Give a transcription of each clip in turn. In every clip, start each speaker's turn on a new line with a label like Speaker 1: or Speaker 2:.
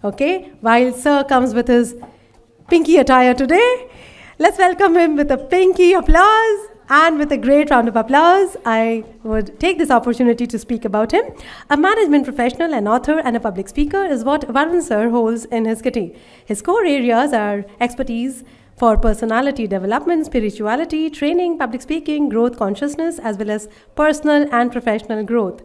Speaker 1: Okay, while Sir comes with his pinky attire today, let's welcome him with a pinky applause and with a great round of applause. I would take this opportunity to speak about him. A management professional, an author, and a public speaker is what Varun Sir holds in his kitty. His core areas are expertise for personality development, spirituality, training, public speaking, growth consciousness, as well as personal and professional growth.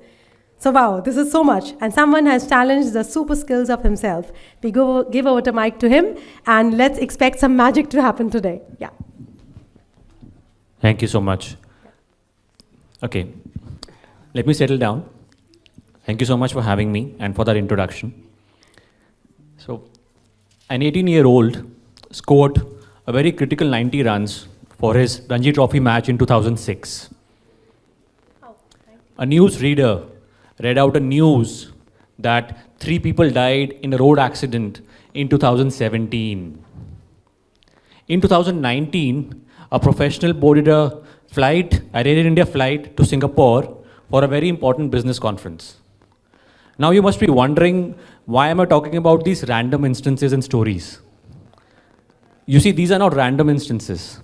Speaker 1: So wow, this is so much. And someone has challenged the super skills of himself. We give over the mic to him and let's expect some magic to happen today. Yeah.
Speaker 2: Thank you so much. Okay, let me settle down. Thank you so much for having me and for that introduction. So, an 18-year-old scored a very critical 90 runs for his Ranji Trophy match in 2006. A news reader read out a news that 3 people died in a road accident in 2017. In 2019, a professional boarded a flight, an Air India flight to Singapore for a very important business conference. Now you must be wondering, why am I talking about these random instances and stories? You see, these are not random instances.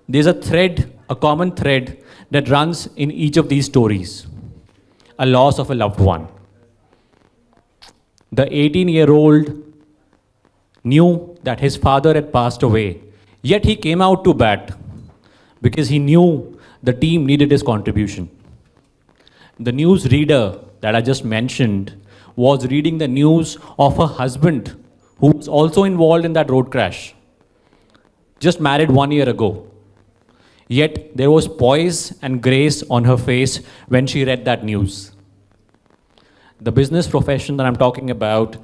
Speaker 2: There's a thread, a common thread that runs in each of these stories. A loss of a loved one. The 18-year-old knew that his father had passed away, yet he came out to bat because he knew the team needed his contribution. The news reader that I just mentioned was reading the news of her husband who was also involved in that road crash, just married 1 year ago. Yet there was poise and grace on her face when she read that news. The business profession that I'm talking about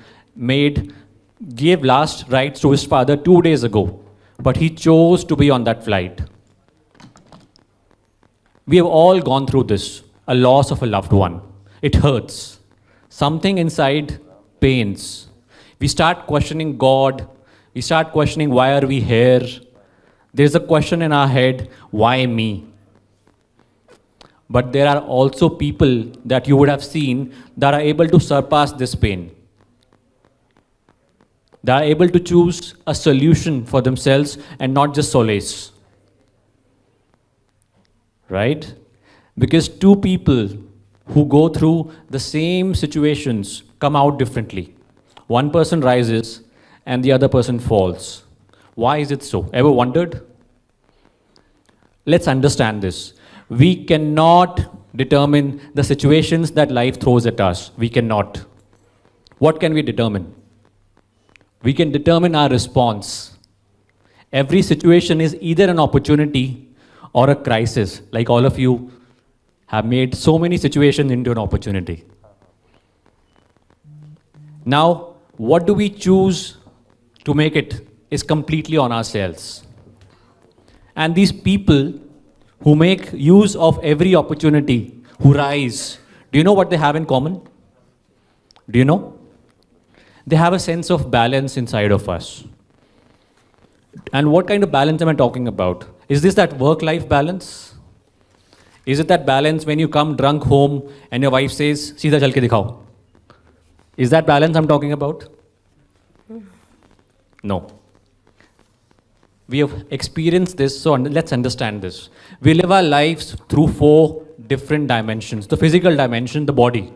Speaker 2: gave last rites to his father 2 days ago, but he chose to be on that flight. We have all gone through this, a loss of a loved one. It hurts. Something inside pains. We start questioning God. We start questioning, why are we here? There's a question in our head, why me? But there are also people that you would have seen that are able to surpass this pain. They are able to choose a solution for themselves and not just solace. Right? Because 2 people who go through the same situations come out differently. One person rises and the other person falls. Why is it so? Ever wondered? Let's understand this. We cannot determine the situations that life throws at us. We cannot. What can we determine? We can determine our response. Every situation is either an opportunity or a crisis. Like all of you have made so many situations into an opportunity. Now, what do we choose to make it is completely on ourselves. And these people who make use of every opportunity, who rise, do you know what they have in common? Do you know? They have a sense of balance inside of us. And what kind of balance am I talking about? Is this that work-life balance? Is it that balance when you come drunk home and your wife says, "Seedha chal ke dikhao"? Is that balance I'm talking about? No. We have experienced this, so let's understand this. We live our lives through 4 different dimensions. The physical dimension, the body.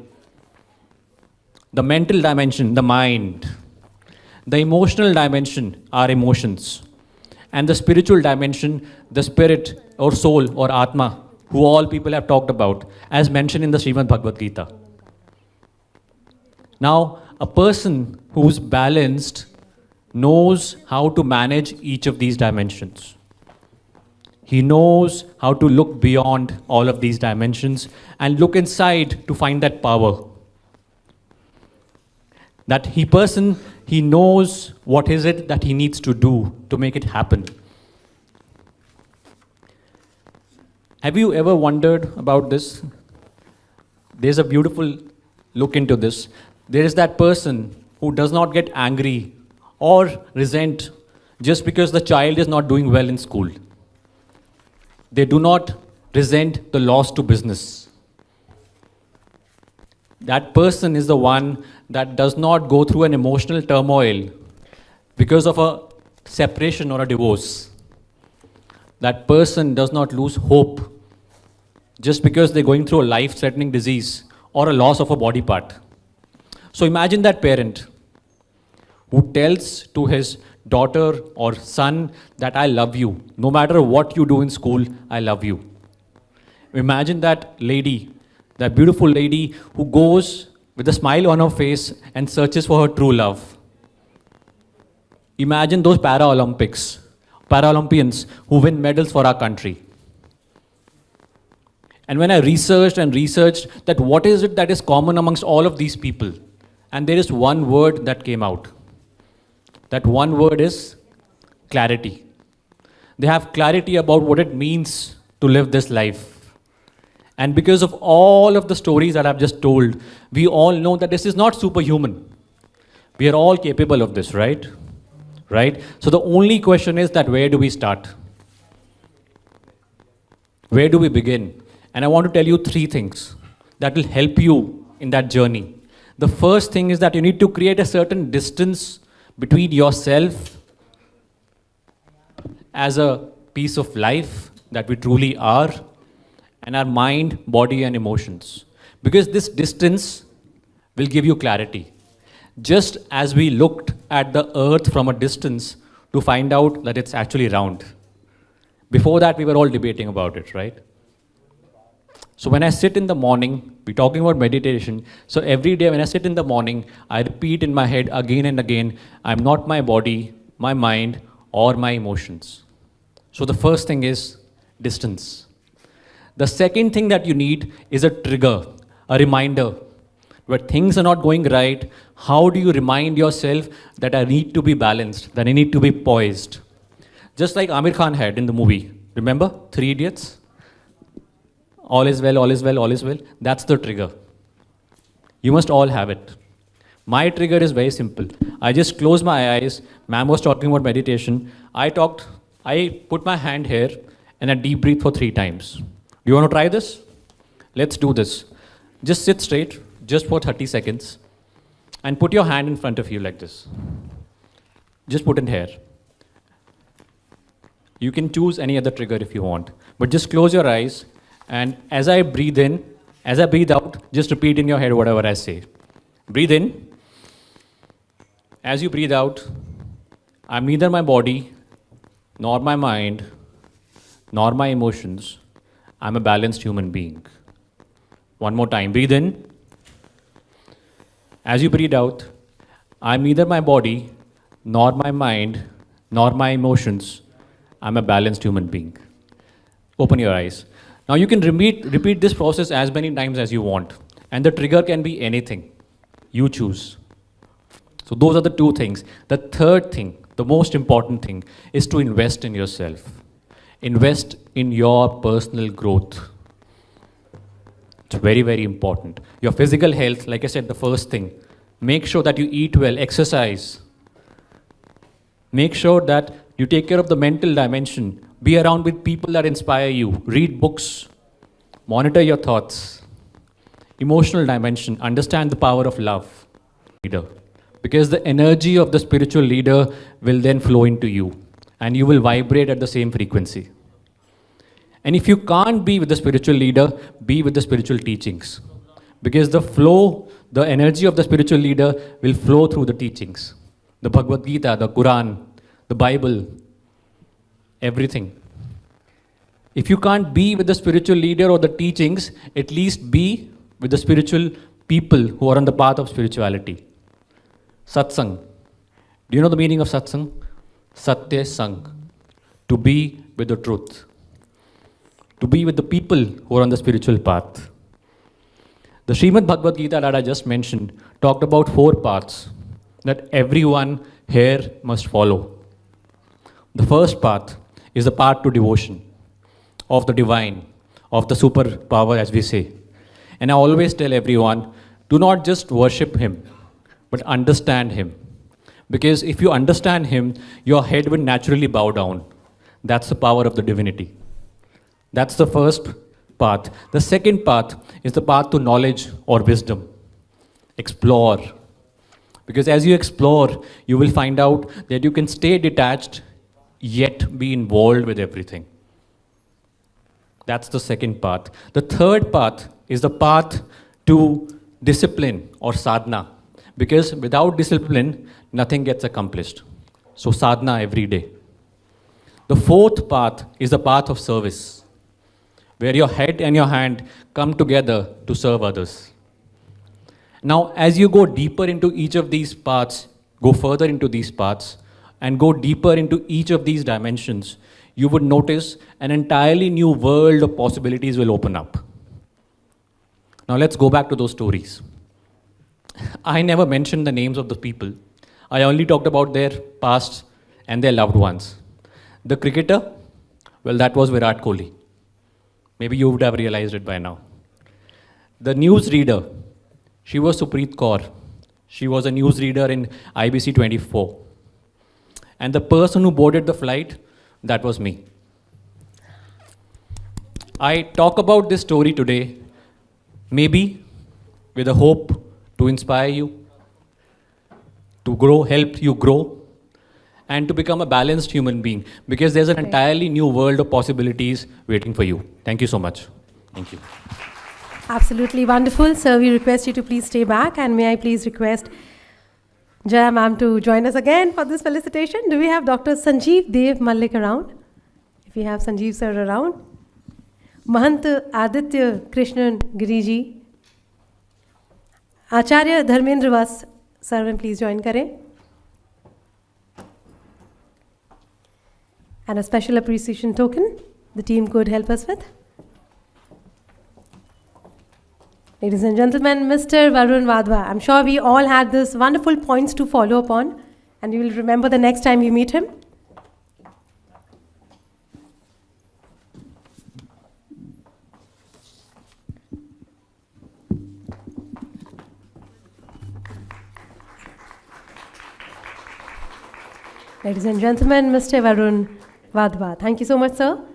Speaker 2: The mental dimension, the mind. The emotional dimension, our emotions. And the spiritual dimension, the spirit or soul or Atma, who all people have talked about, as mentioned in the Srimad Bhagavad Gita. Now, a person who's balanced knows how to manage each of these dimensions. He knows how to look beyond all of these dimensions and look inside to find that power. He knows what is it that he needs to do to make it happen. Have you ever wondered about this? There's a beautiful look into this. There is that person who does not get angry or resent just because the child is not doing well in school. They do not resent the loss to business. That person is the one that does not go through an emotional turmoil because of a separation or a divorce. That person does not lose hope just because they're going through a life-threatening disease or a loss of a body part. So imagine that parent who tells to his daughter or son that I love you. No matter what you do in school, I love you. Imagine that lady, that beautiful lady who goes with a smile on her face and searches for her true love. Imagine those Paralympians who win medals for our country. And when I researched that what is it that is common amongst all of these people, and there is one word that came out. That one word is clarity. They have clarity about what it means to live this life. And because of all of the stories that I've just told, we all know that this is not superhuman. We are all capable of this, right? Right? So the only question is that where do we start? Where do we begin? And I want to tell you 3 things that will help you in that journey. The first thing is that you need to create a certain distance between yourself as a piece of life that we truly are and our mind, body and emotions. Because this distance will give you clarity. Just as we looked at the earth from a distance to find out that it's actually round. Before that, we were all debating about it, right? So when I sit in the morning, we're talking about meditation. So every day when I sit in the morning, I repeat in my head again and again, I'm not my body, my mind, or my emotions. So the first thing is distance. The second thing that you need is a trigger, a reminder. Where things are not going right, how do you remind yourself that I need to be balanced, that I need to be poised? Just like Amir Khan had in the movie. Remember? 3 Idiots? All is well, all is well, all is well. That's the trigger. You must all have it. My trigger is very simple. I just close my eyes. Ma'am was talking about meditation. I put my hand here and I deep breathe for 3 times. Do you want to try this? Let's do this. Just sit straight, just for 30 seconds. And put your hand in front of you like this. Just put it here. You can choose any other trigger if you want. But just close your eyes. And as I breathe in, as I breathe out, just repeat in your head whatever I say. Breathe in. As you breathe out, I'm neither my body, nor my mind, nor my emotions. I'm a balanced human being. One more time. Breathe in. As you breathe out, I'm neither my body, nor my mind, nor my emotions. I'm a balanced human being. Open your eyes. Now you can repeat this process as many times as you want. And the trigger can be anything. You choose. So those are the 2 things. The third thing, the most important thing, is to invest in yourself. Invest in your personal growth. It's very, very important. Your physical health, like I said, the first thing. Make sure that you eat well, exercise. Make sure that you take care of the mental dimension. Be around with people that inspire you. Read books. Monitor your thoughts. Emotional dimension. Understand the power of love. Leader. Because the energy of the spiritual leader will then flow into you. And you will vibrate at the same frequency. And if you can't be with the spiritual leader, be with the spiritual teachings. Because the flow, the energy of the spiritual leader will flow through the teachings. The Bhagavad Gita, the Quran, the Bible, everything. If you can't be with the spiritual leader or the teachings, at least be with the spiritual people who are on the path of spirituality. Satsang. Do you know the meaning of satsang? Satya Sang. To be with the truth. To be with the people who are on the spiritual path. The Srimad Bhagavad Gita that I just mentioned talked about 4 paths that everyone here must follow. The first path is the path to devotion, of the divine, of the superpower as we say. And I always tell everyone, do not just worship him, but understand him. Because if you understand him, your head will naturally bow down. That's the power of the divinity. That's the first path. The second path is the path to knowledge or wisdom. Explore. Because as you explore, you will find out that you can stay detached, yet be involved with everything. That's the second path. The third path is the path to discipline or sadhana. Because without discipline, nothing gets accomplished. So sadhana every day. The fourth path is the path of service, where your head and your hand come together to serve others. Now, as you go deeper into each of these paths, go further into these paths, and go deeper into each of these dimensions, you would notice an entirely new world of possibilities will open up. Now, let's go back to those stories. I never mentioned the names of the people. I only talked about their past and their loved ones. The cricketer, well, that was Virat Kohli. Maybe you would have realized it by now. The news reader, she was Supreet Kaur. She was a news reader in IBC 24. And the person who boarded the flight, that was me. I talk about this story today, maybe with a hope to inspire you, to grow, help you grow, and to become a balanced human being, because there's an entirely new world of possibilities waiting for you. Thank you so much. Thank you.
Speaker 1: Absolutely wonderful. Sir, we request you to please stay back, and may I please request Jaya ma'am to join us again for this felicitation. Do we have Dr. Sanjeev Dev Malik around? If we have Sanjeev sir around. Mahant Aditya Krishnan Giriji. Acharya Dharmendra Vas, sir, please join kare. And a special appreciation token the team could help us with. Ladies and gentlemen, Mr. Varun Wadhwa. I'm sure we all had these wonderful points to follow upon, and you will remember the next time you meet him. Ladies and gentlemen, Mr. Varun Wadhwa. Thank you so much, sir.